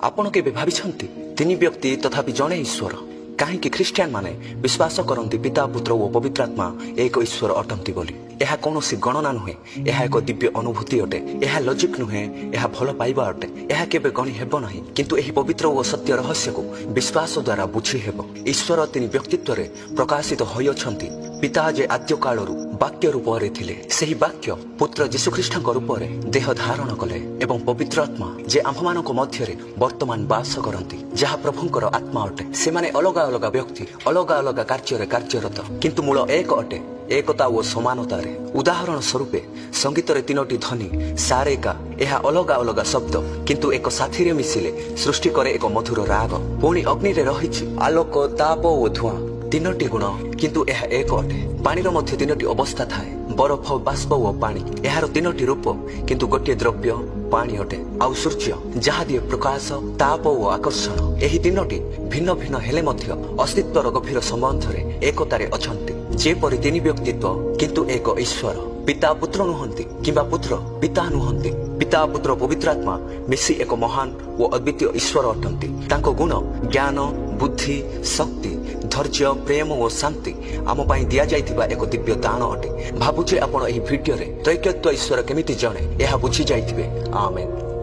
आपण केबे भाबिछंती तिनी व्यक्ति तथापि जणे ईश्वर कहीं ख्रीस्टियान माने विश्वास करती पिता पुत्र और पवित्र आत्मा एक ईश्वर अटंती बोली। यह कौन गणना नुहे, यह एक दिव्य अनुभूति अटे। यह लजिक नुहे, यह भल पाइबा अटे। यह केबे गणी हेबो नहीं, किंतु एही पवित्र और सत्य रहस्य को विश्वास द्वारा बुझी हेबो। ईश्वर तिनी व्यक्तित्व रे प्रकाशित होई अछंती। पिता जे आद्य कालरू वाक्य रूप रे थिले, सेही वाक्य पुत्र यीशुख्रीष्ट रूप रे देह धारण कले एवं पवित्र आत्मा जे आम्भमानक मध्य रे वर्तमान वास करंती, जहा प्रभुंकर आत्मा अटे। से माने अलग अलग व्यक्ति अलग अलग कार्य कार्यरत, किंतु मूल एक अटे, एकता और समानता रे। उदाहरण स्वरूपे संगीत रे तीनोटी ध्वनि सारेका, यह अलग अलग शब्द किंतु एक साथी रे मिसिले सृष्टि करे एक मधुर राग। पुणी अग्नि रे रहिछि आलोक ताप और धुआं, तीनोटी गुण किंतु यह एक अटे। पानीर मध्य तीनोटी अवस्था थाए, बरफ बाष्प और पानी, यार तीनोटी रूप किंतु गोटे द्रव्य पानी अटे। आउ सूर्य जहा दिए प्रकाश ताप और आकर्षण, यही तीनोटी भिन्न भिन्न हेले मध्य अस्तित्वर गभीर संबंध रे एकतारे अछंती। जेपरि तीन व्यक्तित्व किंतु एक ईश्वर, पिता पुत्र नुहंती किंबा पुत्र पिता नुहंती। पिता पुत्र पवित्र आत्मा मिसी एक महान और अद्वितीय ईश्वर अटंती। तांको गुण ज्ञान बुद्धि शक्ति धैर्य प्रेम और शांति आम पाई दिया जाइथिबा एक दिव्य दान अटे। भाबुचे आपण एही भिडियो रे त्रैकत्व ईश्वर केमिति जणे यह बुझी जाइथिबे। आमेन।